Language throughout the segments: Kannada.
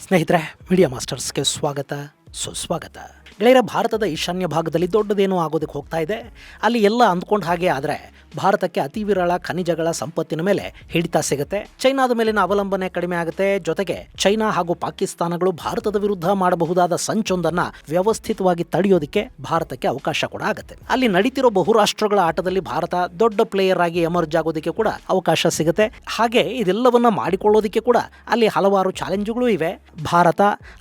ಸ್ನೇಹಿತರೆ, ಮೀಡಿಯಾ ಮಾಸ್ಟರ್ಸ್ಗೆ ಸ್ವಾಗತ ಸುಸ್ವಾಗತ. ಗೆಳೆಯರ, ಭಾರತದ ಈಶಾನ್ಯ ಭಾಗದಲ್ಲಿ ದೊಡ್ಡದೇನೋ ಆಗೋದಕ್ಕೆ ಹೋಗ್ತಾ ಇದೆ. ಅಲ್ಲಿ ಎಲ್ಲ ಅಂದ್ಕೊಂಡು ಹಾಗೆ ಆದರೆ ಭಾರತಕ್ಕೆ ಅತಿ ವಿರಳ ಖನಿಜಗಳ ಸಂಪತ್ತಿನ ಮೇಲೆ ಹಿಡಿತ ಸಿಗುತ್ತೆ. ಚೈನಾದ ಮೇಲಿನ ಅವಲಂಬನೆ ಕಡಿಮೆ ಆಗುತ್ತೆ. ಜೊತೆಗೆ ಚೈನಾ ಹಾಗೂ ಪಾಕಿಸ್ತಾನಗಳು ಭಾರತದ ವಿರುದ್ಧ ಮಾಡಬಹುದಾದ ಸಂಚೊಂದನ್ನ ವ್ಯವಸ್ಥಿತವಾಗಿ ತಡೆಯೋದಕ್ಕೆ ಭಾರತಕ್ಕೆ ಅವಕಾಶ ಕೂಡ ಆಗುತ್ತೆ. ಅಲ್ಲಿ ನಡೀತಿರೋ ಬಹುರಾಷ್ಟ್ರಗಳ ಆಟದಲ್ಲಿ ಭಾರತ ದೊಡ್ಡ ಪ್ಲೇಯರ್ ಆಗಿ ಎಮರ್ಜ್ ಆಗೋದಕ್ಕೆ ಕೂಡ ಅವಕಾಶ ಸಿಗುತ್ತೆ. ಹಾಗೆ ಇದೆಲ್ಲವನ್ನ ಮಾಡಿಕೊಳ್ಳೋದಕ್ಕೆ ಕೂಡ ಅಲ್ಲಿ ಹಲವಾರು ಚಾಲೆಂಜ್ಗಳು ಇವೆ. ಭಾರತ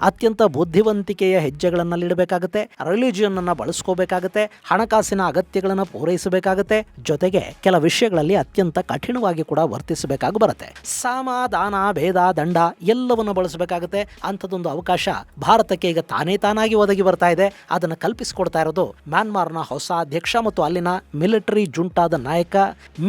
ಅತ್ಯಂತ ಬುದ್ಧಿವಂತಿಕೆಯ ಹೆಜ್ಜೆಗಳನ್ನಿಡಬೇಕಾಗುತ್ತೆ. ರಿಲಿಜಿಯನ್ ಅನ್ನ ಬಳಸ್ಕೋಬೇಕಾಗುತ್ತೆ. ಹಣಕಾಸಿನ ಅಗತ್ಯಗಳನ್ನು ಪೂರೈಸಬೇಕಾಗುತ್ತೆ. ಜೊತೆಗೆ ಕೆಲ ವಿಷಯಗಳಲ್ಲಿ ಅತ್ಯಂತ ಕಠಿಣವಾಗಿ ಕೂಡ ವರ್ತಿಸಬೇಕಾಗಿ ಬರುತ್ತೆ. ಸಾಮ, ದಾನ, ಭೇದ, ದಂಡ ಎಲ್ಲವನ್ನು ಬಳಸಬೇಕಾಗುತ್ತೆ. ಅಂಥದ್ದೊಂದು ಅವಕಾಶ ಭಾರತಕ್ಕೆ ಈಗ ತಾನಾಗಿ ಒದಗಿ ಬರ್ತಾ ಇದೆ. ಅದನ್ನು ಕಲ್ಪಿಸಿಕೊಡ್ತಾ ಇರೋದು ಮ್ಯಾನ್ಮಾರ್ನ ಹೊಸ ಅಧ್ಯಕ್ಷ ಮತ್ತು ಅಲ್ಲಿನ ಮಿಲಿಟರಿ ಜುಂಟಾದ ನಾಯಕ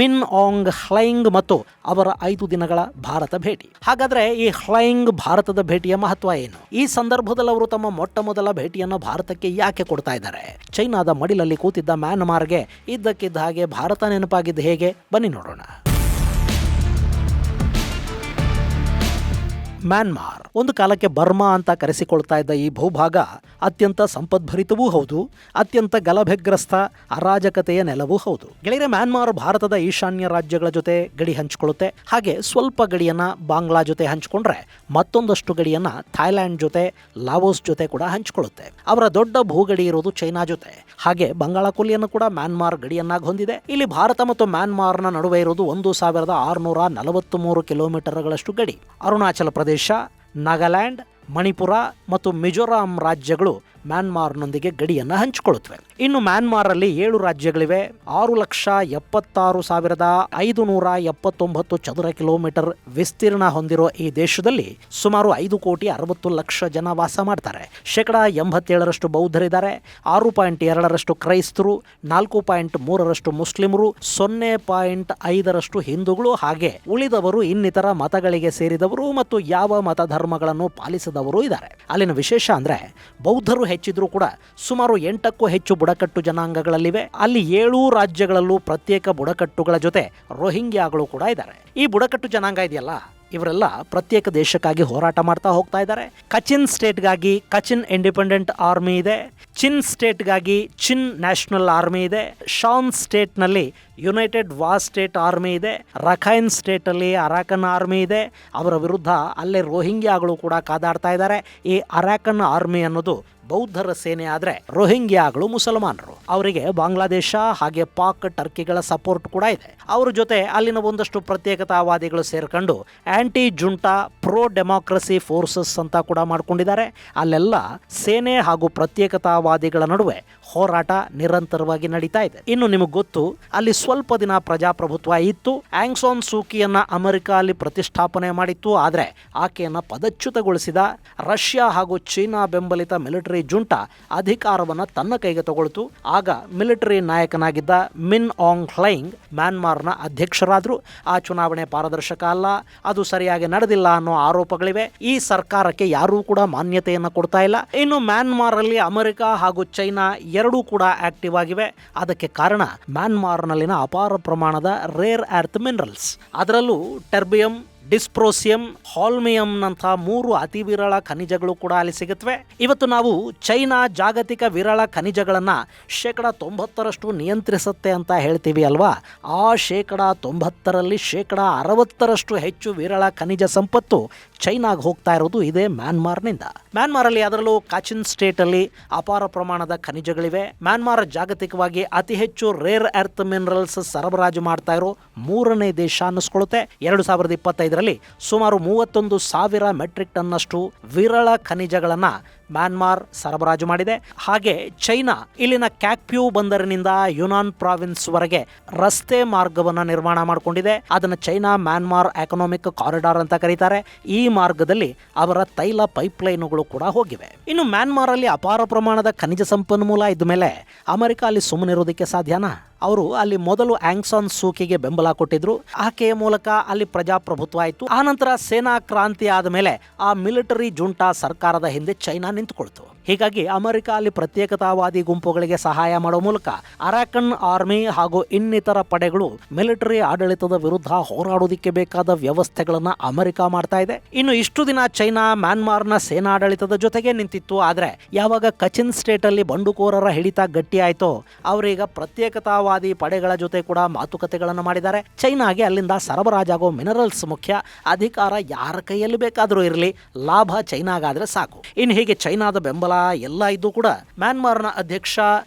ಮಿನ್ ಆಂಗ್ ಹ್ಲೈಂಗ್ ಮತ್ತು ಅವರ 5 ದಿನಗಳ ಭಾರತ ಭೇಟಿ. ಹಾಗಾದ್ರೆ ಈ ಹ್ಲೈಂಗ್ ಭಾರತದ ಭೇಟಿಯ ಮಹತ್ವ ಏನು? ಈ ಸಂದರ್ಭದಲ್ಲಿ ಅವರು ತಮ್ಮ ಮೊಟ್ಟ ಮೊದಲ ಭೇಟಿಯನ್ನು ಭಾರತಕ್ಕೆ ಯಾಕೆ ಕೊಡ್ತಾ ಇದ್ದಾರೆ? ಚೈನಾದ ಮಡಿಲಲ್ಲಿ ಕೂತಿದ್ದ ಮ್ಯಾನ್ಮಾರ್ಗೆ ಇದ್ದಕ್ಕಿದ್ದ ಹಾಗೆ ಭಾರತ ನೆನಪಾಗಿದ್ದು ಹೇಗೆ? ಬನ್ನಿ ನೋಡೋಣ. ಮ್ಯಾನ್ಮಾರ್ ಒಂದು ಕಾಲಕ್ಕೆ ಬರ್ಮಾ ಅಂತ ಕರೆಸಿಕೊಳ್ತಾ ಇದ್ದ ಈ ಭೂಭಾಗ ಅತ್ಯಂತ ಸಂಪದ್ಭರಿತವೂ ಹೌದು, ಅತ್ಯಂತ ಗಲಭೆಗ್ರಸ್ತ ಅರಾಜಕತೆಯ ನೆಲವೂ ಹೌದು. ಗೆಳೆಯರೆ, ಮ್ಯಾನ್ಮಾರ್ ಭಾರತದ ಈಶಾನ್ಯ ರಾಜ್ಯಗಳ ಜೊತೆ ಗಡಿ ಹಂಚಿಕೊಳ್ಳುತ್ತೆ. ಹಾಗೆ ಸ್ವಲ್ಪ ಗಡಿಯನ್ನ ಬಾಂಗ್ಲಾ ಜೊತೆ ಹಂಚಿಕೊಂಡ್ರೆ ಮತ್ತೊಂದಷ್ಟು ಗಡಿಯನ್ನ ಥಾಯ್ಲ್ಯಾಂಡ್ ಜೊತೆ, ಲಾವೋಸ್ ಜೊತೆ ಕೂಡ ಹಂಚಿಕೊಳ್ಳುತ್ತೆ. ಅವರ ದೊಡ್ಡ ಭೂಗಡಿ ಇರೋದು ಚೈನಾ ಜೊತೆ. ಹಾಗೆ ಬಂಗಾಳ ಕೊಲ್ಲಿಯನ್ನು ಕೂಡ ಮ್ಯಾನ್ಮಾರ್ ಗಡಿಯನ್ನಾಗಿ ಹೊಂದಿದೆ. ಇಲ್ಲಿ ಭಾರತ ಮತ್ತು ಮ್ಯಾನ್ಮಾರ್ನ ನಡುವೆ ಇರೋದು 1643 ಕಿಲೋಮೀಟರ್ಗಳಷ್ಟು ಗಡಿ. ಅರುಣಾಚಲ ಪ್ರದೇಶ, ನಾಗಾಲ್ಯಾಂಡ್, ಮಣಿಪುರ ಮತ್ತು ಮಿಜೋರಾಂ ರಾಜ್ಯಗಳು ಮ್ಯಾನ್ಮಾರ್ನೊಂದಿಗೆ ಗಡಿಯನ್ನು ಹಂಚಿಕೊಳ್ಳುತ್ತವೆ. ಇನ್ನು ಮ್ಯಾನ್ಮಾರಲ್ಲಿ 7 ರಾಜ್ಯಗಳಿವೆ. 6,76,579 ಚದುರ ಕಿಲೋಮೀಟರ್ ವಿಸ್ತೀರ್ಣ ಹೊಂದಿರೋ ಈ ದೇಶದಲ್ಲಿ ಸುಮಾರು 5,60,00,000 ಜನ ವಾಸ ಮಾಡ್ತಾರೆ. 87% ಬೌದ್ಧರಿದ್ದಾರೆ, 6.2% ಕ್ರೈಸ್ತರು, 4.3% ಮುಸ್ಲಿಮರು, 0.5% ಹಿಂದೂಗಳು, ಹಾಗೆ ಉಳಿದವರು ಇನ್ನಿತರ ಮತಗಳಿಗೆ ಸೇರಿದವರು ಮತ್ತು ಯಾವ ಮತಧರ್ಮಗಳನ್ನು ಪಾಲಿಸದವರು ಇದ್ದಾರೆ. ಅಲ್ಲಿನ ವಿಶೇಷ ಅಂದ್ರೆ ಬೌದ್ಧರು ಹೆಚ್ಚಿದ್ರೂ ಕೂಡ ಸುಮಾರು 8ಕ್ಕೂ ಹೆಚ್ಚು ಬುಡಕಟ್ಟು ಜನಾಂಗಗಳಲ್ಲಿವೆ. ಅಲ್ಲಿ 7 ರಾಜ್ಯಗಳಲ್ಲೂ ಪ್ರತ್ಯೇಕ ಬುಡಕಟ್ಟುಗಳ ಜೊತೆ ರೋಹಿಂಗ್ಯಾಗಳು ಕೂಡ ಇದ್ದಾರೆ. ಈ ಬುಡಕಟ್ಟು ಜನಾಂಗ ಇದೆಯಲ್ಲ, ಇವರೆಲ್ಲ ಪ್ರತ್ಯೇಕ ದೇಶಕ್ಕಾಗಿ ಹೋರಾಟ ಮಾಡ್ತಾ ಹೋಗ್ತಾ ಇದ್ದಾರೆ. ಕಚಿನ್ ಸ್ಟೇಟ್ಗಾಗಿ ಕಚಿನ್ ಇಂಡಿಪೆಂಡೆಂಟ್ ಆರ್ಮಿ ಇದೆ. ಚಿನ್ ಸ್ಟೇಟ್ಗಾಗಿ ಚಿನ್ ನ್ಯಾಷನಲ್ ಆರ್ಮಿ ಇದೆ. ಶಾನ್ ಸ್ಟೇಟ್ನಲ್ಲಿ ಯುನೈಟೆಡ್ ವಾ ಸ್ಟೇಟ್ ಆರ್ಮಿ ಇದೆ. ರಖೈನ್ ಸ್ಟೇಟಲ್ಲಿ ಅರಾಕನ್ ಆರ್ಮಿ ಇದೆ. ಅವರ ವಿರುದ್ಧ ಅಲ್ಲೇ ರೋಹಿಂಗ್ಯಾಗಳು ಕೂಡ ಕಾದಾಡ್ತಾ ಇದ್ದಾರೆ. ಈ ಅರಾಕನ್ ಆರ್ಮಿ ಅನ್ನೋದು ಬೌದ್ಧರ ಸೇನೆ ಆದರೆ ರೋಹಿಂಗ್ಯಾಗಳು ಮುಸಲ್ಮಾನರು. ಅವರಿಗೆ ಬಾಂಗ್ಲಾದೇಶ ಹಾಗೆ ಪಾಕ್, ಟರ್ಕಿಗಳ ಸಪೋರ್ಟ್ ಕೂಡ ಇದೆ. ಅವ್ರ ಜೊತೆ ಅಲ್ಲಿನ ಒಂದಷ್ಟು ಪ್ರತ್ಯೇಕತಾವಾದಿಗಳು ಸೇರ್ಕೊಂಡು aunty junta pro democracy forces ಅಂತ ಕೂಡ ಮಾಡ್ಕೊಂಡಿದ್ದಾರೆ. ಅಲ್ಲೆಲ್ಲ ಸೇನೆ ಹಾಗೂ ಪ್ರತ್ಯೇಕತಾವಾದಿಗಳ ನಡುವೆ ಹೋರಾಟ ನಿರಂತರವಾಗಿ ನಡೀತಾ ಇದೆ. ಇನ್ನು ನಿಮಗೆ ಗೊತ್ತು, ಅಲ್ಲಿ ಸ್ವಲ್ಪ ದಿನ ಪ್ರಜಾಪ್ರಭುತ್ವ ಇತ್ತು. ಆಂಗ್ ಸಾನ್ ಸೂಕಿಯನ್ನ ಅಮೆರಿಕ ಅಲ್ಲಿ ಪ್ರತಿಷ್ಠಾಪನೆ ಮಾಡಿತ್ತು. ಆದರೆ ಆಕೆಯನ್ನ ಪದಚ್ಯುತಗೊಳಿಸಿದ ರಷ್ಯಾ ಹಾಗೂ ಚೀನಾ ಬೆಂಬಲಿತ ಮಿಲಿಟರಿ ಜುಂಟಾ ಅಧಿಕಾರವನ್ನು ತನ್ನ ಕೈಗೆ ತಗೊಳ್ತು. ಆಗ ಮಿಲಿಟರಿ ನಾಯಕನಾಗಿದ್ದ ಮಿನ್ ಆಂಗ್ ಹ್ಲೈಂಗ್ ಮ್ಯಾನ್ಮಾರ್ನ ಅಧ್ಯಕ್ಷರಾದರು. ಆ ಚುನಾವಣೆ ಪಾರದರ್ಶಕ ಅಲ್ಲ, ಅದು ಸರಿಯಾಗಿ ನಡೆದಿಲ್ಲ ಅನ್ನೋ ಆರೋಪಗಳಿವೆ. ಈ ಸರ್ಕಾರಕ್ಕೆ ಯಾರೂ ಕೂಡ ಮಾನ್ಯತೆಯನ್ನು ಕೊಡ್ತಾ ಇಲ್ಲ. ಇನ್ನು ಮ್ಯಾನ್ಮಾರ್ ಅಲ್ಲಿ ಅಮೆರಿಕ ಹಾಗೂ ಚೈನಾ ಎರಡೂ ಕೂಡ ಆಕ್ಟಿವ್ ಆಗಿವೆ. ಅದಕ್ಕೆ ಕಾರಣ ಮ್ಯಾನ್ಮಾರ್ನಲ್ಲಿನ ಅಪಾರ ಪ್ರಮಾಣದ ರೇರ್ ಅರ್ತ್ ಮಿನರಲ್ಸ್, ಅದರಲ್ಲೂ ಟೆರ್ಬಿಯಂ, ಡಿಸ್ಪ್ರೋಸಿಯಂ, ಹಾಲ್ಮಿಯಂನಂಥ 3 ಅತಿ ವಿರಳ ಖನಿಜಗಳು ಕೂಡ ಅಲ್ಲಿ ಸಿಗುತ್ತವೆ. ಇವತ್ತು ನಾವು ಚೈನಾ ಜಾಗತಿಕ ವಿರಳ ಖನಿಜಗಳನ್ನು 90% ನಿಯಂತ್ರಿಸುತ್ತೆ ಅಂತ ಹೇಳ್ತೀವಿ ಅಲ್ವಾ? ಆ 90%ರಲ್ಲಿ 60% ಹೆಚ್ಚು ವಿರಳ ಖನಿಜ ಸಂಪತ್ತು ಚೈನಾಗೆ ಹೋಗ್ತಾ ಇರೋದು ಇದೇ ಮ್ಯಾನ್ಮಾರ್ನಿಂದ. ಮ್ಯಾನ್ಮಾರಲ್ಲಿ, ಅದರಲ್ಲೂ ಕಾಚಿನ್ ಸ್ಟೇಟಲ್ಲಿ ಅಪಾರ ಪ್ರಮಾಣದ ಖನಿಜಗಳಿವೆ. ಮ್ಯಾನ್ಮಾರ್ ಜಾಗತಿಕವಾಗಿ ಅತಿ ಹೆಚ್ಚು ರೇರ್ ಅರ್ತ್ ಮಿನರಲ್ಸ್ ಸರಬರಾಜು ಮಾಡ್ತಾ ಇರೋ 3ನೇ ದೇಶ ಅನ್ನಿಸ್ಕೊಳ್ಳುತ್ತೆ. 2025ರಲ್ಲಿ ಸುಮಾರು 31,000 ಮೆಟ್ರಿಕ್ ಟನ್ನಷ್ಟು ವಿರಳ ಖನಿಜಗಳನ್ನು ಮ್ಯಾನ್ಮಾರ್ ಸರಬರಾಜು ಮಾಡಿದೆ. ಹಾಗೆ ಚೈನಾ ಇಲ್ಲಿನ ಕ್ಯಾಕ್ಪ್ಯೂ ಬಂದರಿನಿಂದ ಯುನಾನ್ ಪ್ರಾವಿನ್ಸ್ ವರೆಗೆ ರಸ್ತೆ ಮಾರ್ಗವನ್ನು ನಿರ್ಮಾಣ ಮಾಡಿಕೊಂಡಿದೆ. ಅದನ್ನು ಚೈನಾ ಮ್ಯಾನ್ಮಾರ್ ಎಕನಾಮಿಕ್ ಕಾರಿಡಾರ್ ಅಂತ ಕರೀತಾರೆ. ಈ ಮಾರ್ಗದಲ್ಲಿ ಅವರ ತೈಲ ಪೈಪ್ಲೈನುಗಳು ಕೂಡ ಹೋಗಿವೆ. ಇನ್ನು ಮ್ಯಾನ್ಮಾರ್ ಅಲ್ಲಿ ಅಪಾರ ಪ್ರಮಾಣದ ಖನಿಜ ಸಂಪನ್ಮೂಲ ಇದ್ದ ಮೇಲೆ ಅಮೆರಿಕ ಅಲ್ಲಿ ಸುಮ್ಮನಿರೋದಕ್ಕೆ ಸಾಧ್ಯನಾ? ಅವರು ಅಲ್ಲಿ ಮೊದಲು ಆಂಗ್ ಸಾನ್ ಸೂಕಿಗೆ ಬೆಂಬಲ ಕೊಟ್ಟಿದ್ರು. ಆಕೆಯ ಮೂಲಕ ಅಲ್ಲಿ ಪ್ರಜಾಪ್ರಭುತ್ವ ಆಯಿತು. ಆನಂತರ ಸೇನಾ ಕ್ರಾಂತಿ ಆದ ಮೇಲೆ ಆ ಮಿಲಿಟರಿ ಜುಂಟಾ ಸರ್ಕಾರದ ಹಿಂದೆ ಚೈನಾ ನಿಂತುಕೊಳ್ತು. ಹೀಗಾಗಿ ಅಮೆರಿಕ ಅಲ್ಲಿ ಪ್ರತ್ಯೇಕತಾವಾದಿ ಗುಂಪುಗಳಿಗೆ ಸಹಾಯ ಮಾಡೋ ಮೂಲಕ ಅರಾಕನ್ ಆರ್ಮಿ ಹಾಗೂ ಇನ್ನಿತರ ಪಡೆಗಳು ಮಿಲಿಟರಿ ಆಡಳಿತದ ವಿರುದ್ಧ ಹೋರಾಡೋದಕ್ಕೆ ಬೇಕಾದ ವ್ಯವಸ್ಥೆಗಳನ್ನ ಅಮೆರಿಕ ಮಾಡ್ತಾ ಇದೆ. ಇನ್ನು ಇಷ್ಟು ದಿನ ಚೈನಾ ಮ್ಯಾನ್ಮಾರ್ನ ಸೇನಾಡಳಿತದ ಜೊತೆಗೆ ನಿಂತಿತ್ತು. ಆದ್ರೆ ಯಾವಾಗ ಕಚಿನ್ ಸ್ಟೇಟ್ ಅಲ್ಲಿ ಬಂಡುಕೋರರ ಹಿಡಿತ ಗಟ್ಟಿ ಆಯ್ತೋ ಅವರೀಗ ಪ್ರತ್ಯೇಕತಾವಾದಿ ಪಡೆಗಳ ಜೊತೆ ಕೂಡ ಮಾತುಕತೆಗಳನ್ನು ಮಾಡಿದ್ದಾರೆ. ಚೈನಾಗೆ ಅಲ್ಲಿಂದ ಸರಬರಾಜಾಗೋ ಮಿನರಲ್ಸ್ ಮುಖ್ಯ, ಅಧಿಕಾರ ಯಾರ ಕೈಯಲ್ಲಿ ಬೇಕಾದರೂ ಇರಲಿ, ಲಾಭ ಚೈನಾಗಾದ್ರೆ ಸಾಕು. ಇನ್ನು ಹೀಗೆ ಚೈನಾದ ಬೆಂಬಲ ಎಲ್ಲ ಇದ್ದು ಕೂಡ ಮ್ಯಾನ್ಮಾರ್ನ ಅಧ್ಯಕ್ಷ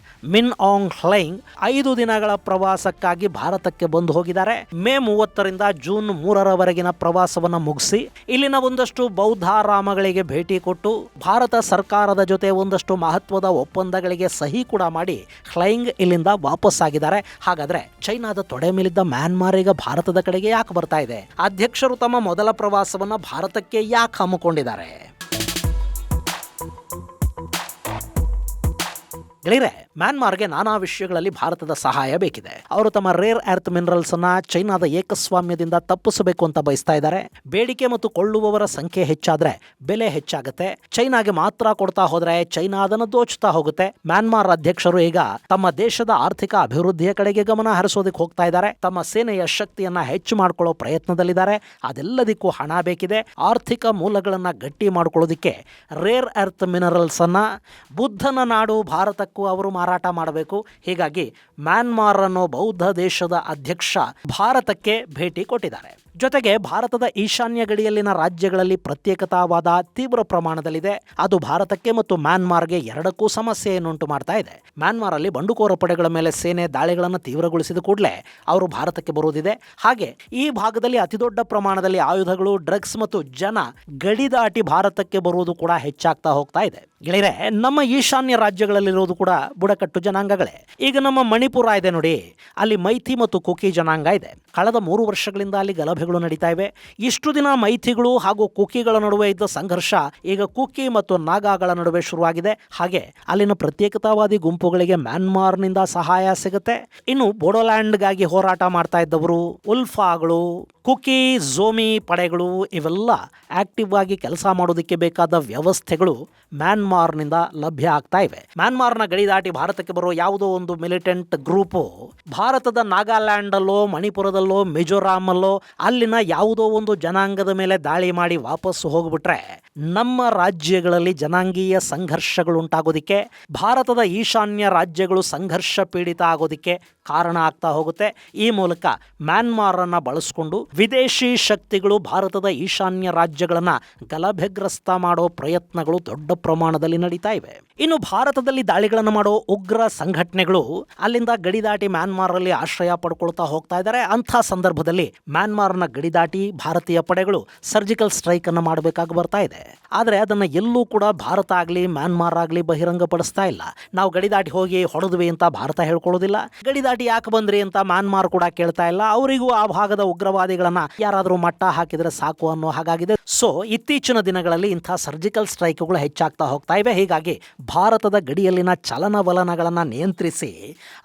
ಮಿನ್ ಆಂಗ್ ಹ್ಲೈಂಗ್ 5 ದಿನಗಳ ಪ್ರವಾಸಕ್ಕಾಗಿ ಭಾರತಕ್ಕೆ ಬಂದು ಹೋಗಿದ್ದಾರೆ. ಮೇ 30ರಿಂದ ಜೂನ್ 3ರವರೆಗಿನ ಪ್ರವಾಸವನ್ನ ಮುಗಿಸಿ ಇಲ್ಲಿನ ಒಂದಷ್ಟು ಬೌದ್ಧಾರಾಮಗಳಿಗೆ ಭೇಟಿ ಕೊಟ್ಟು ಭಾರತ ಸರ್ಕಾರದ ಜೊತೆ ಒಂದಷ್ಟು ಮಹತ್ವದ ಒಪ್ಪಂದಗಳಿಗೆ ಸಹಿ ಕೂಡ ಮಾಡಿ ಹ್ಲೈಂಗ್ ಇಲ್ಲಿಂದ ವಾಪಸ್ ಆಗಿದ್ದಾರೆ. ಹಾಗಾದ್ರೆ ಚೈನಾದ ತೊಡೆ ಮೇಲಿದ್ದ ಮ್ಯಾನ್ಮಾರ್ ಈಗ ಭಾರತದ ಕಡೆಗೆ ಯಾಕೆ ಬರ್ತಾ ಇದೆ? ಅಧ್ಯಕ್ಷರು ತಮ್ಮ ಮೊದಲ ಪ್ರವಾಸವನ್ನ ಭಾರತಕ್ಕೆ ಯಾಕೆ ಹಮ್ಮಿಕೊಂಡಿದ್ದಾರೆ? ಗೆಳೆಯರೆ, ಮ್ಯಾನ್ಮಾರ್ಗೆ ನಾನಾ ವಿಷಯಗಳಲ್ಲಿ ಭಾರತದ ಸಹಾಯ ಬೇಕಿದೆ. ಅವರು ತಮ್ಮ ರೇರ್ ಅರ್ತ್ ಮಿನರಲ್ಸ್ ಅನ್ನ ಚೈನಾದ ಏಕಸ್ವಾಮ್ಯದಿಂದ ತಪ್ಪಿಸಬೇಕು ಅಂತ ಬಯಸ್ತಾ ಇದ್ದಾರೆ. ಬೇಡಿಕೆ ಮತ್ತು ಕೊಳ್ಳುವವರ ಸಂಖ್ಯೆ ಹೆಚ್ಚಾದ್ರೆ ಬೆಲೆ ಹೆಚ್ಚಾಗುತ್ತೆ. ಚೈನಾಗೆ ಮಾತ್ರ ಕೊಡ್ತಾ ಹೋದ್ರೆ ಚೈನಾ ಅದನ್ನು ದೋಚುತ್ತಾ ಹೋಗುತ್ತೆ. ಮ್ಯಾನ್ಮಾರ್ ಅಧ್ಯಕ್ಷರು ಈಗ ತಮ್ಮ ದೇಶದ ಆರ್ಥಿಕ ಅಭಿವೃದ್ಧಿಯ ಕಡೆಗೆ ಗಮನ ಹರಿಸೋದಕ್ಕೆ ಹೋಗ್ತಾ ಇದ್ದಾರೆ. ತಮ್ಮ ಸೇನೆಯ ಶಕ್ತಿಯನ್ನ ಹೆಚ್ಚು ಮಾಡ್ಕೊಳ್ಳೋ ಪ್ರಯತ್ನದಲ್ಲಿದ್ದಾರೆ. ಅದೆಲ್ಲದಕ್ಕೂ ಹಣ ಬೇಕಿದೆ. ಆರ್ಥಿಕ ಮೂಲಗಳನ್ನ ಗಟ್ಟಿ ಮಾಡ್ಕೊಳ್ಳೋದಿಕ್ಕೆ ರೇರ್ ಅರ್ತ್ ಮಿನರಲ್ಸ್ ಅನ್ನ ಬುದ್ಧನ ನಾಡು ಭಾರತಕ್ಕೂ ಅವರು ಮಾರಾಟ ಮಾಡಬೇಕು. ಹೀಗಾಗಿ ಮ್ಯಾನ್ಮಾರ್ ಅನ್ನೋ ಬೌದ್ಧ ದೇಶದ ಅಧ್ಯಕ್ಷ ಭಾರತಕ್ಕೆ ಭೇಟಿ ಕೊಟ್ಟಿದ್ದಾರೆ. ಜೊತೆಗೆ ಭಾರತದ ಈಶಾನ್ಯ ಗಡಿಯಲ್ಲಿನ ರಾಜ್ಯಗಳಲ್ಲಿ ಪ್ರತ್ಯೇಕತಾವಾದ ತೀವ್ರ ಪ್ರಮಾಣದಲ್ಲಿದೆ. ಅದು ಭಾರತಕ್ಕೆ ಮತ್ತು ಮ್ಯಾನ್ಮಾರ್ಗೆ ಎರಡಕ್ಕೂ ಸಮಸ್ಯೆಯನ್ನುಂಟು ಮಾಡ್ತಾ ಇದೆ. ಮ್ಯಾನ್ಮಾರ್ ಅಲ್ಲಿ ಬಂಡುಕೋರ ಪಡೆಗಳ ಮೇಲೆ ಸೇನೆ ದಾಳಿಗಳನ್ನು ತೀವ್ರಗೊಳಿಸಿದ ಕೂಡಲೇ ಅವರು ಭಾರತಕ್ಕೆ ಬರುವುದಿದೆ. ಹಾಗೆ ಈ ಭಾಗದಲ್ಲಿ ಅತಿದೊಡ್ಡ ಪ್ರಮಾಣದಲ್ಲಿ ಆಯುಧಗಳು, ಡ್ರಗ್ಸ್ ಮತ್ತು ಜನ ಗಡಿ ದಾಟಿ ಭಾರತಕ್ಕೆ ಬರುವುದು ಕೂಡ ಹೆಚ್ಚಾಗ್ತಾ ಹೋಗ್ತಾ ಇದೆ. ಗೆಳೆಯರೆ, ನಮ್ಮ ಈಶಾನ್ಯ ರಾಜ್ಯಗಳಲ್ಲಿರೋದು ಕೂಡ ಬುಡಕಟ್ಟು ಜನಾಂಗಗಳೇ. ಈಗ ನಮ್ಮ ಮಣಿಪುರ ಇದೆ ನೋಡಿ, ಅಲ್ಲಿ ಮೈಥಿ ಮತ್ತು ಕುಕಿ ಜನಾಂಗ ಇದೆ. ಕಳೆದ 3 ವರ್ಷಗಳಿಂದ ಅಲ್ಲಿ ಗಲಭೆಗಳು ನಡೀತಾ ಇವೆ. ಇಷ್ಟು ದಿನ ಮೈಥಿಗಳು ಹಾಗೂ ಕುಕಿಗಳ ನಡುವೆ ಇದ್ದ ಸಂಘರ್ಷ ಈಗ ಕುಕಿ ಮತ್ತು ನಾಗಾಗಳ ನಡುವೆ ಶುರುವಾಗಿದೆ. ಹಾಗೆ ಅಲ್ಲಿನ ಪ್ರತ್ಯೇಕತಾವಾದಿ ಗುಂಪುಗಳಿಗೆ ಮ್ಯಾನ್ಮಾರ್ನಿಂದ ಸಹಾಯ ಸಿಗುತ್ತೆ. ಇನ್ನು ಬೋಡೋಲ್ಯಾಂಡ್ಗಾಗಿ ಹೋರಾಟ ಮಾಡ್ತಾ ಇದ್ದವರು ಉಲ್ಫಾಗಳು, ಕುಕಿ, ಝೋಮಿ ಪಡೆಗಳು ಇವೆಲ್ಲ ಆಕ್ಟಿವ್ ಆಗಿ ಕೆಲಸ ಮಾಡೋದಕ್ಕೆ ಬೇಕಾದ ವ್ಯವಸ್ಥೆಗಳು ಮ್ಯಾನ್ಮಾರ್ನಿಂದ ಲಭ್ಯ ಆಗ್ತಾ ಇವೆ. ಮ್ಯಾನ್ಮಾರ್ನ ಗಡಿ ದಾಟಿ ಭಾರತಕ್ಕೆ ಬರೋ ಯಾವುದೋ ಒಂದು ಮಿಲಿಟೆಂಟ್ ಗ್ರೂಪು ಭಾರತದ ನಾಗಾಲ್ಯಾಂಡ್ ಅಲ್ಲೋ, ಮಣಿಪುರದಲ್ಲೋ, ಮಿಜೋರಾಮ್ ಅಲ್ಲೋ ಅಲ್ಲಿನ ಯಾವುದೋ ಒಂದು ಜನಾಂಗದ ಮೇಲೆ ದಾಳಿ ಮಾಡಿ ವಾಪಸ್ಸು ಹೋಗ್ಬಿಟ್ರೆ ನಮ್ಮ ರಾಜ್ಯಗಳಲ್ಲಿ ಜನಾಂಗೀಯ ಸಂಘರ್ಷಗಳು ಉಂಟಾಗೋದಿಕ್ಕೆ, ಭಾರತದ ಈಶಾನ್ಯ ರಾಜ್ಯಗಳು ಸಂಘರ್ಷ ಪೀಡಿತ ಆಗೋದಿಕ್ಕೆ ಕಾರಣ ಆಗ್ತಾ ಹೋಗುತ್ತೆ. ಈ ಮೂಲಕ ಮ್ಯಾನ್ಮಾರ್ ಅನ್ನ ಬಳಸಿಕೊಂಡು ವಿದೇಶಿ ಶಕ್ತಿಗಳು ಭಾರತದ ಈಶಾನ್ಯ ರಾಜ್ಯಗಳನ್ನ ಗಲಭೆಗ್ರಸ್ತ ಮಾಡೋ ಪ್ರಯತ್ನಗಳು ದೊಡ್ಡ ಪ್ರಮಾಣದಲ್ಲಿ ನಡೀತಾ ಇವೆ. ಇನ್ನು ಭಾರತದಲ್ಲಿ ದಾಳಿಗಳನ್ನು ಮಾಡೋ ಉಗ್ರ ಸಂಘಟನೆಗಳು ಅಲ್ಲಿಂದ ಗಡಿ ದಾಟಿ ಮ್ಯಾನ್ಮಾರ್ ಅಲ್ಲಿ ಆಶ್ರಯ ಪಡ್ಕೊಳ್ತಾ ಹೋಗ್ತಾ ಇದ್ದಾರೆ. ಅಂಥ ಸಂದರ್ಭದಲ್ಲಿ ಮ್ಯಾನ್ಮಾರ್ನ ಗಡಿ ದಾಟಿ ಭಾರತೀಯ ಪಡೆಗಳು ಸರ್ಜಿಕಲ್ ಸ್ಟ್ರೈಕ್ ಅನ್ನು ಮಾಡಬೇಕಾಗಿ ಬರ್ತಾ ಇದೆ. ಆದರೆ ಅದನ್ನ ಎಲ್ಲೂ ಕೂಡ ಭಾರತ ಆಗಲಿ ಮ್ಯಾನ್ಮಾರ್ ಆಗಲಿ ಬಹಿರಂಗಪಡಿಸ್ತಾ ಇಲ್ಲ. ನಾವು ಗಡಿ ದಾಟಿ ಹೋಗಿ ಹೊಡೆದ್ವಿ ಅಂತ ಭಾರತ ಹೇಳ್ಕೊಳ್ಳೋದಿಲ್ಲ. ಗಡಿ ದಾಟಿ ಯಾಕೆ ಬಂದ್ರಿ ಅಂತ ಮ್ಯಾನ್ಮಾರ್ ಕೂಡ ಕೇಳ್ತಾ ಇಲ್ಲ. ಅವರಿಗೂ ಆ ಭಾಗದ ಉಗ್ರವಾದಿಗಳನ್ನ ಯಾರಾದರೂ ಮಟ್ಟ ಹಾಕಿದ್ರೆ ಸಾಕು ಅನ್ನೋ ಹಾಗಾಗಿದೆ. ಸೊ ಇತ್ತೀಚಿನ ದಿನಗಳಲ್ಲಿ ಇಂಥ ಸರ್ಜಿಕಲ್ ಸ್ಟ್ರೈಕ್ಗಳು ಹೆಚ್ಚಾಗ್ತಾ ಹೋಗ್ತಾ ಇವೆ. ಹೀಗಾಗಿ ಭಾರತದ ಗಡಿಯಲ್ಲಿನ ಚಲನವಲನಗಳನ್ನು ನಿಯಂತ್ರಿಸಿ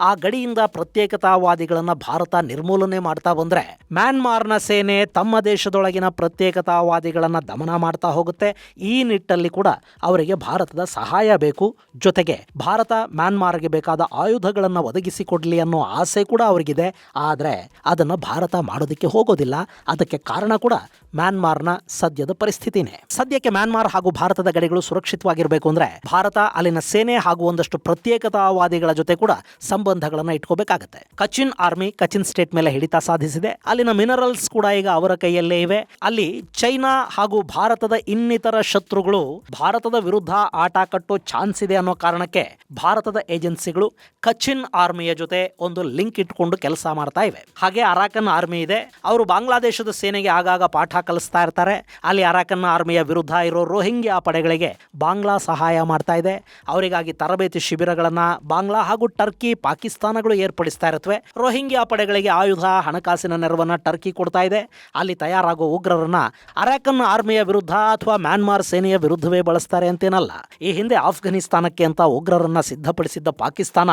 ಆ ಗಡಿಯಿಂದ ಪ್ರತ್ಯೇಕತಾವಾದಿಗಳನ್ನ ಭಾರತ ನಿರ್ಮೂಲನೆ ಮಾಡ್ತಾ ಬಂದ್ರೆ ಮ್ಯಾನ್ಮಾರ್ನ ಸೇನೆ ತಮ್ಮ ದೇಶದೊಳಗಿನ ಪ್ರತ್ಯೇಕತಾವಾದಿಗಳನ್ನ ದಮನ ಮಾಡ್ತಾ ಹೋಗುತ್ತೆ. ಈ ನಿಟ್ಟಲ್ಲಿ ಕೂಡ ಅವರಿಗೆ ಭಾರತದ ಸಹಾಯ ಬೇಕು. ಜೊತೆಗೆ ಭಾರತ ಮ್ಯಾನ್ಮಾರ್ಗೆ ಬೇಕಾದ ಆಯುಧಗಳನ್ನು ಒದಗಿಸಿಕೊಡ್ಲಿ ಅನ್ನೋ ಆಸೆ ಕೂಡ ಅವರಿಗಿದೆ. ಆದರೆ ಅದನ್ನು ಭಾರತ ಮಾಡೋದಕ್ಕೆ ಹೋಗೋದಿಲ್ಲ. ಅದಕ್ಕೆ ಕಾರಣ ಕೂಡ ಮ್ಯಾನ್ಮಾರ್ನ ಸದ್ಯದ ಪರಿಸ್ಥಿತಿನೇ. ಸದ್ಯಕ್ಕೆ ಮ್ಯಾನ್ಮಾರ್ ಹಾಗೂ ಭಾರತದ ಗಡಿಗಳು ಸುರಕ್ಷಿತವಾಗಿರಬೇಕು ಅಂದ್ರೆ ಭಾರತ ಅಲ್ಲಿನ ಸೇನೆ ಹಾಗೂ ಒಂದಷ್ಟು ಪ್ರತ್ಯೇಕತಾವಾದಿಗಳ ಜೊತೆ ಕೂಡ ಸಂಬಂಧಗಳನ್ನ ಇಟ್ಕೋಬೇಕಾಗತ್ತೆ. ಕಚಿನ್ ಆರ್ಮಿ ಕಚಿನ್ ಸ್ಟೇಟ್ ಮೇಲೆ ಹಿಡಿತ ಸಾಧಿಸಿದೆ. ಅಲ್ಲಿನ ಮಿನರಲ್ಸ್ ಕೂಡ ಈಗ ಅವರ ಕೈಯಲ್ಲೇ ಇವೆ. ಅಲ್ಲಿ ಚೈನಾ ಹಾಗೂ ಭಾರತದ ಇನ್ನಿತರ ಶತ್ರುಗಳು ಭಾರತದ ವಿರುದ್ಧ ಆಟ ಕಟ್ಟೋ ಚಾನ್ಸ್ ಇದೆ ಅನ್ನೋ ಕಾರಣಕ್ಕೆ ಭಾರತದ ಏಜೆನ್ಸಿಗಳು ಕಚಿನ್ ಆರ್ಮಿಯ ಜೊತೆ ಒಂದು ಲಿಂಕ್ ಇಟ್ಕೊಂಡು ಕೆಲಸ ಮಾಡ್ತಾ ಇವೆ. ಹಾಗೆ ಅರಾಕನ್ ಆರ್ಮಿ ಇದೆ. ಅವರು ಬಾಂಗ್ಲಾದೇಶದ ಸೇನೆಗೆ ಆಗಾಗ ಪಾಠ ಕಲಿಸ್ತಾ ಇರ್ತಾರೆ. ಅಲ್ಲಿ ಅರಾಕನ್ ಆರ್ಮಿಯ ವಿರುದ್ಧ ಇರೋ ರೋಹಿಂಗ್ಯಾ ಪಡೆಗಳಿಗೆ ಬಾಂಗ್ಲಾ ಸಹಾಯ ಮಾಡ್ತಾ ಇದೆ. ಅವರಿಗಾಗಿ ತರಬೇತಿ ಶಿಬಿರಗಳನ್ನು ಬಾಂಗ್ಲಾ ಹಾಗೂ ಟರ್ಕಿ ಪಾಕಿಸ್ತಾನಗಳು ಏರ್ಪಡಿಸ್ತಾ ಇರುತ್ತವೆ. ರೋಹಿಂಗ್ಯಾ ಪಡೆಗಳಿಗೆ ಆಯುಧ, ಹಣಕಾಸಿನ ನೆರವನ್ನು ಟರ್ಕಿ ಕೊಡ್ತಾ ಇದೆ. ಅಲ್ಲಿ ತಯಾರಾಗುವ ಉಗ್ರರನ್ನ ಅರಾಕನ್ ಆರ್ಮಿಯ ವಿರುದ್ಧ ಅಥವಾ ಮ್ಯಾನ್ಮಾರ್ ಸೇನೆಯ ವಿರುದ್ಧವೇ ಬಳಸ್ತಾರೆ ಅಂತೇನಲ್ಲ. ಈ ಹಿಂದೆ ಆಫ್ಘನಿಸ್ತಾನಕ್ಕೆ ಅಂತ ಉಗ್ರರನ್ನ ಸಿದ್ಧಪಡಿಸಿದ್ದ ಪಾಕಿಸ್ತಾನ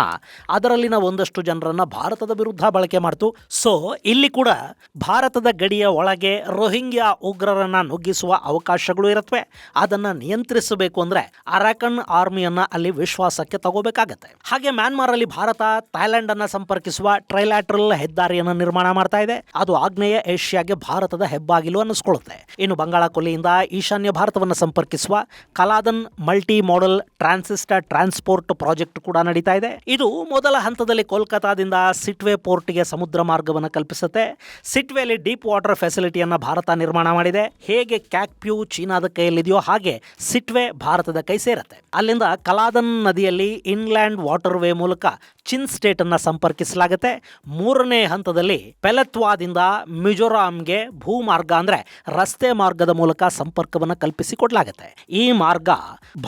ಅದರಲ್ಲಿನ ಒಂದಷ್ಟು ಜನರನ್ನ ಭಾರತದ ವಿರುದ್ಧ ಬಳಕೆ ಮಾಡ್ತು. ಸೊ ಇಲ್ಲಿ ಕೂಡ ಭಾರತದ ಗಡಿಯ ಒಳಗೆ ರೋಹಿಂಗ್ಯಾ ಉಗ್ರರನ್ನ ನುಗ್ಗಿಸುವ ಅವಕಾಶಗಳು ಇರುತ್ತವೆ. ಅದನ್ನ ನಿಯಂತ್ರಿಸಬೇಕು ಅಂದ್ರೆ ಅರಾಕನ್ ಆರ್ಮಿಯನ್ನ ಅಲ್ಲಿ ವಿಶ್ವಾಸಕ್ಕೆ ತಗೋಬೇಕಾಗತ್ತೆ. ಹಾಗೆ ಮ್ಯಾನ್ಮಾರ್ ಅಲ್ಲಿ ಭಾರತ ಥೈಲ್ಯಾಂಡ್ ಅನ್ನ ಸಂಪರ್ಕಿಸುವ ಟ್ರೈಲ್ಯಾಟ್ರಲ್ ಹೆದ್ದಾರಿಯನ್ನು ನಿರ್ಮಾಣ ಮಾಡ್ತಾ ಇದೆ. ಅದು ಆಗ್ನೇಯ ಏಷ್ಯಾಗೆ ಭಾರತದ ಹೆಬ್ಬಾಗಿಲು ಅನ್ನಿಸ್ಕೊಳ್ಳುತ್ತೆ. ಇನ್ನು ಬಂಗಾಳ ಕೊಲ್ಲಿಯಿಂದ ಈಶಾನ್ಯ ಭಾರತವನ್ನು ಸಂಪರ್ಕಿಸುವ Kaladan multi modal transistor transport project ಕೂಡ ನಡೀತಾ ಇದೆ. ಇದು ಮೊದಲ ಹಂತದಲ್ಲಿ ಕೋಲ್ಕತಾದಿಂದ ಸಿಟ್ವೆ ಪೋರ್ಟ್ಗೆ ಸಮುದ್ರ ಮಾರ್ಗವನ್ನು ಕಲ್ಪಿಸುತ್ತೆ. ಸಿಟ್ವೆಲಿ ಡೀಪ್ ವಾಟರ್ ಫೆಸಿಲಿಟಿಯನ್ನು ಭಾರತ ನಿರ್ಮಾಣ ಮಾಡಿದೆ. ಹೇಗೆ ಕ್ಯಾಕ್ಪ್ಯೂ ಚೀನಾದ ಕೈಯಲ್ಲಿದೆಯೋ ಹಾಗೆ ಸಿಟ್ವೆ ಭಾರತದ ಕೈ ಸೇರುತ್ತೆ. ಅಲ್ಲಿಂದ ಕಲಾದನ್ ನದಿಯಲ್ಲಿ ಇನ್ಲ್ಯಾಂಡ್ ವಾಟರ್ ವೇ ಮೂಲಕ ಚಿನ್ ಸ್ಟೇಟ್ ಅನ್ನ ಸಂಪರ್ಕಿಸಲಾಗುತ್ತೆ. ಮೂರನೇ ಹಂತದಲ್ಲಿ ಪೆಲೆತ್ವಾದಿಂದ ಮಿಜೋರಾಂಗೆ ಭೂಮಾರ್ಗ ಅಂದ್ರೆ ರಸ್ತೆ ಮಾರ್ಗದ ಮೂಲಕ ಸಂಪರ್ಕವನ್ನು ಕಲ್ಪಿಸಿಕೊಡ್ಲಾಗುತ್ತೆ. ಈ ಮಾರ್ಗ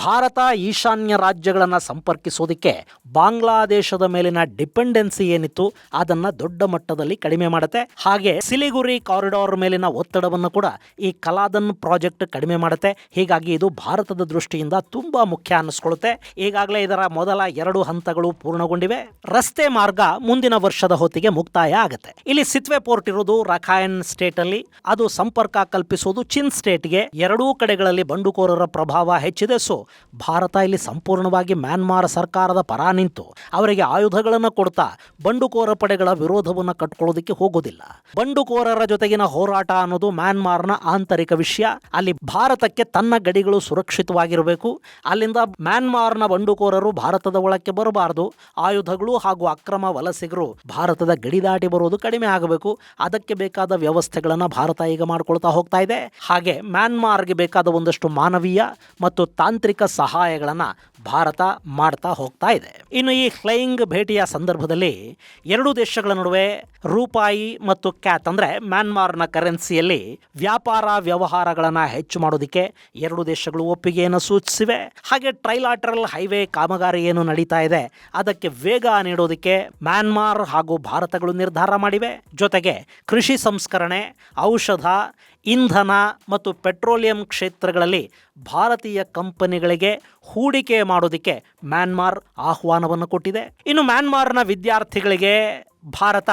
ಭಾರತ ಈಶಾನ್ಯ ರಾಜ್ಯಗಳನ್ನು ಸಂಪರ್ಕಿಸೋದಕ್ಕೆ ಬಾಂಗ್ಲಾದೇಶದ ಮೇಲಿನ ಡಿಪೆಂಡೆನ್ಸಿ ಏನಿತ್ತು ಅದನ್ನ ದೊಡ್ಡ ಮಟ್ಟದಲ್ಲಿ ಕಡಿಮೆ ಮಾಡುತ್ತೆ. ಹಾಗೆ ಸಿಲಿಗುರಿ ಕಾರಿಡಾರ್ ಮೇಲಿನ ಒತ್ತಡವನ್ನು ಕೂಡ ಈ ಕಲಾದನ್ ಪ್ರಾಜೆಕ್ಟ್ ಕಡಿಮೆ ಮಾಡುತ್ತೆ. ಹೀಗಾಗಿ ಇದು ಭಾರತದ ದೃಷ್ಟಿಯಿಂದ ತುಂಬಾ ಮುಖ್ಯ ಅನ್ನಿಸ್ಕೊಳ್ಳುತ್ತೆ. ಈಗಾಗಲೇ ಇದರ ಮೊದಲ 2 ಹಂತಗಳು ಪೂರ್ಣಗೊಂಡಿವೆ. ರಸ್ತೆ ಮಾರ್ಗ ಮುಂದಿನ ವರ್ಷದ ಹೊತ್ತಿಗೆ ಮುಕ್ತಾಯ ಆಗುತ್ತೆ. ಇಲ್ಲಿ ಸಿಟ್ವೆ ಪೋರ್ಟ್ ಇರೋದು ರಖೈನ್ ಸ್ಟೇಟ್ ಅಲ್ಲಿ. ಅದು ಸಂಪರ್ಕ ಕಲ್ಪಿಸೋದು ಚಿನ್ ಸ್ಟೇಟ್ಗೆ. ಎರಡೂ ಕಡೆಗಳಲ್ಲಿ ಬಂಡುಕೋರರ ಪ್ರಭಾವ ಹೆಚ್ಚಿದೆ. ಸೊ ಭಾರತ ಇಲ್ಲಿ ಸಂಪೂರ್ಣವಾಗಿ ಮ್ಯಾನ್ಮಾರ್ ಸರ್ಕಾರದ ಪರ ನಿಂತು ಅವರಿಗೆ ಆಯುಧಗಳನ್ನು ಕೊಡ್ತಾ ಬಂಡುಕೋರ ಪಡೆಗಳ ವಿರೋಧವನ್ನು ಕಟ್ಕೊಳ್ಳೋದಕ್ಕೆ ಹೋಗೋದಿಲ್ಲ. ಬಂಡುಕೋರರ ಜೊತೆಗಿನ ಹೋರಾಟ ಅನ್ನೋದು ಮ್ಯಾನ್ಮಾರ್ನ ಆಂತರಿಕ ವಿಷಯ. ಅಲ್ಲಿ ಭಾರತಕ್ಕೆ ತನ್ನ ಗಡಿಗಳು ಸುರಕ್ಷಿತವಾಗಿರಬೇಕು. ಅಲ್ಲಿಂದ ಮ್ಯಾನ್ಮಾರ್ನ ಬಂಡುಕೋರರು ಭಾರತದ ಒಳಕ್ಕೆ ಬರಬಾರದು. ಆಯುಧಗಳು ಹಾಗೂ ಅಕ್ರಮ ವಲಸಿಗರು ಭಾರತದ ಗಡಿ ದಾಟಿ ಬರೋದು ಕಡಿಮೆ ಆಗಬೇಕು. ಅದಕ್ಕೆ ಬೇಕಾದ ವ್ಯವಸ್ಥೆಗಳನ್ನು ಭಾರತ ಈಗ ಮಾಡ್ಕೊಳ್ತಾ ಹೋಗ್ತಾ ಇದೆ. ಹಾಗೆ ಮ್ಯಾನ್ಮಾರ್ಗೆ ಬೇಕಾದ ಒಂದಷ್ಟು ಮಾನವೀಯ ಮತ್ತು ತಾಂತ್ರಿಕ ಸಹಾಯಗಳನ್ನು ಭಾರತ ಮಾಡ್ತಾ ಹೋಗ್ತಾ ಇದೆ. ಇನ್ನು ಈ ಫ್ಲೈಯಿಂಗ್ ಭೇಟಿಯ ಸಂದರ್ಭದಲ್ಲಿ ಎರಡೂ ದೇಶಗಳ ನಡುವೆ ರೂಪಾಯಿ ಮತ್ತು ಕ್ಯಾತ್ ಅಂದ್ರೆ ಮ್ಯಾನ್ಮಾರ್ನ ಕರೆನ್ಸಿಯಲ್ಲಿ ವ್ಯಾಪಾರ ವ್ಯವಹಾರಗಳನ್ನು ಹೆಚ್ಚು ಮಾಡೋದಕ್ಕೆ ಎರಡೂ ದೇಶಗಳು ಒಪ್ಪಿಗೆಯನ್ನು ಸೂಚಿಸಿವೆ. ಹಾಗೆ ಟ್ರೈಲಾಟರಲ್ ಹೈವೇ ಕಾಮಗಾರಿ ಏನು ನಡೀತಾ ಇದೆ ಅದಕ್ಕೆ ವೇಗ ನೀಡೋದಕ್ಕೆ ಮ್ಯಾನ್ಮಾರ್ ಹಾಗೂ ಭಾರತಗಳು ನಿರ್ಧಾರ ಮಾಡಿವೆ. ಜೊತೆಗೆ ಕೃಷಿ ಸಂಸ್ಕರಣೆ, ಔಷಧ, ಇಂಧನ ಮತ್ತು ಪೆಟ್ರೋಲಿಯಂ ಕ್ಷೇತ್ರಗಳಲ್ಲಿ ಭಾರತೀಯ ಕಂಪನಿಗಳಿಗೆ ಹೂಡಿಕೆ ಮಾಡೋದಕ್ಕೆ ಮ್ಯಾನ್ಮಾರ್ ಆಹ್ವಾನವನ್ನು ಕೊಟ್ಟಿದೆ. ಇನ್ನು ಮ್ಯಾನ್ಮಾರ್ನ ವಿದ್ಯಾರ್ಥಿಗಳಿಗೆ ಭಾರತ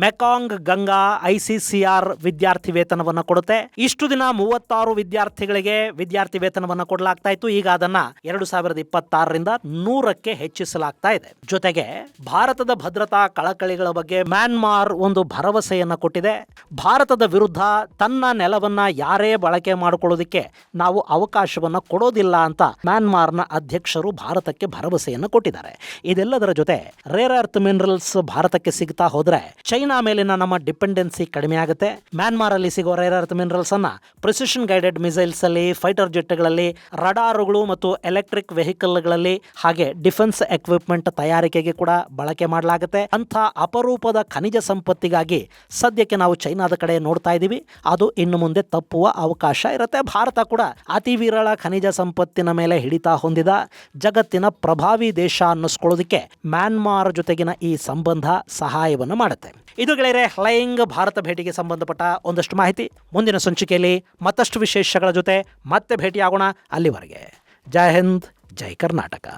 ಮೆಕಾಂಗ್ ಗಂಗಾ ICCR ವಿದ್ಯಾರ್ಥಿ ವೇತನವನ್ನು ಕೊಡುತ್ತೆ. ಇಷ್ಟು ದಿನ 36 ವಿದ್ಯಾರ್ಥಿಗಳಿಗೆ ವಿದ್ಯಾರ್ಥಿ ವೇತನವನ್ನು ಕೊಡಲಾಗ್ತಾ ಇತ್ತು. ಈಗ ಅದನ್ನ 2026ರಿಂದ 100ಕ್ಕೆ ಹೆಚ್ಚಿಸಲಾಗ್ತಾ ಇದೆ. ಜೊತೆಗೆ ಭಾರತದ ಭದ್ರತಾ ಕಳಕಳಿಗಳ ಬಗ್ಗೆ ಮ್ಯಾನ್ಮಾರ್ ಒಂದು ಭರವಸೆಯನ್ನು ಕೊಟ್ಟಿದೆ. ಭಾರತದ ವಿರುದ್ಧ ತನ್ನ ನೆಲವನ್ನ ಯಾರೇ ಬಳಕೆ ಮಾಡಿಕೊಳ್ಳೋದಕ್ಕೆ ನಾವು ಅವಕಾಶವನ್ನು ಕೊಡೋದಿಲ್ಲ ಅಂತ ಮ್ಯಾನ್ಮಾರ್ನ ಅಧ್ಯಕ್ಷರು ಭಾರತಕ್ಕೆ ಭರವಸೆಯನ್ನು ಕೊಟ್ಟಿದ್ದಾರೆ. ಇದೆಲ್ಲದರ ಜೊತೆ ರೇರ್ ಅರ್ತ್ ಮಿನರಲ್ಸ್ ಭಾರತಕ್ಕೆ ಸಿಗ್ತಾ ಹೋದ್ರೆ ಚೈನಾ ಮೇಲಿನ ನಮ್ಮ ಡಿಪೆಂಡೆನ್ಸಿ ಕಡಿಮೆ ಆಗುತ್ತೆ. ಮ್ಯಾನ್ಮಾರ್ ಅಲ್ಲಿ ಸಿಗೋ ರೇರ್ ಅರ್ತ್ ಮಿನರಲ್ಸ್ ಅನ್ನ ಪ್ರಿಸಿಷನ್ ಗೈಡೆಡ್ ಮಿಸೈಲ್ಸ್ ಅಲ್ಲಿ, ಫೈಟರ್ ಜೆಟ್ಗಳಲ್ಲಿ, ರಡಾರುಗಳು ಮತ್ತು ಎಲೆಕ್ಟ್ರಿಕ್ ವೆಹಿಕಲ್ಗಳಲ್ಲಿ ಹಾಗೆ ಡಿಫೆನ್ಸ್ ಎಕ್ವಿಪ್ಮೆಂಟ್ ತಯಾರಿಕೆಗೆ ಕೂಡ ಬಳಕೆ ಮಾಡಲಾಗುತ್ತೆ. ಅಂತ ಅಪರೂಪದ ಖನಿಜ ಸಂಪತ್ತಿಗಾಗಿ ಸದ್ಯಕ್ಕೆ ನಾವು ಚೈನಾದ ಕಡೆ ನೋಡ್ತಾ ಇದ್ದೀವಿ. ಅದು ಇನ್ನು ಮುಂದೆ ತಪ್ಪುವ ಅವಕಾಶ ಇರುತ್ತೆ. ಭಾರತ ಕೂಡ ಅತಿ ವಿರಳ ಖನಿಜ ಸಂಪತ್ತಿನ ಮೇಲೆ ಹಿಡಿತ ಹೊಂದಿದ ಜಗತ್ತಿನ ಪ್ರಭಾವಿ ದೇಶ ಅನ್ನಿಸ್ಕೊಳ್ಳೋದಕ್ಕೆ ಮ್ಯಾನ್ಮಾರ್ ಜೊತೆಗಿನ ಈ ಸಂಬಂಧ ಸಹಾಯವನ್ನು ಮಾಡುತ್ತೆ. ಇದು ಗೆಳೆಯರೆ ಫ್ಲೈಯಿಂಗ್ ಭಾರತ ಭೇಟಿಗೆ ಸಂಬಂಧಪಟ್ಟ ಒಂದಷ್ಟು ಮಾಹಿತಿ. ಮುಂದಿನ ಸಂಚಿಕೆಯಲ್ಲಿ ಮತ್ತಷ್ಟು ವಿಶೇಷಗಳ ಜೊತೆ ಮತ್ತೆ ಭೇಟಿಯಾಗೋಣ. ಅಲ್ಲಿವರೆಗೆ ಜೈ ಹಿಂದ್, ಜೈ ಕರ್ನಾಟಕ.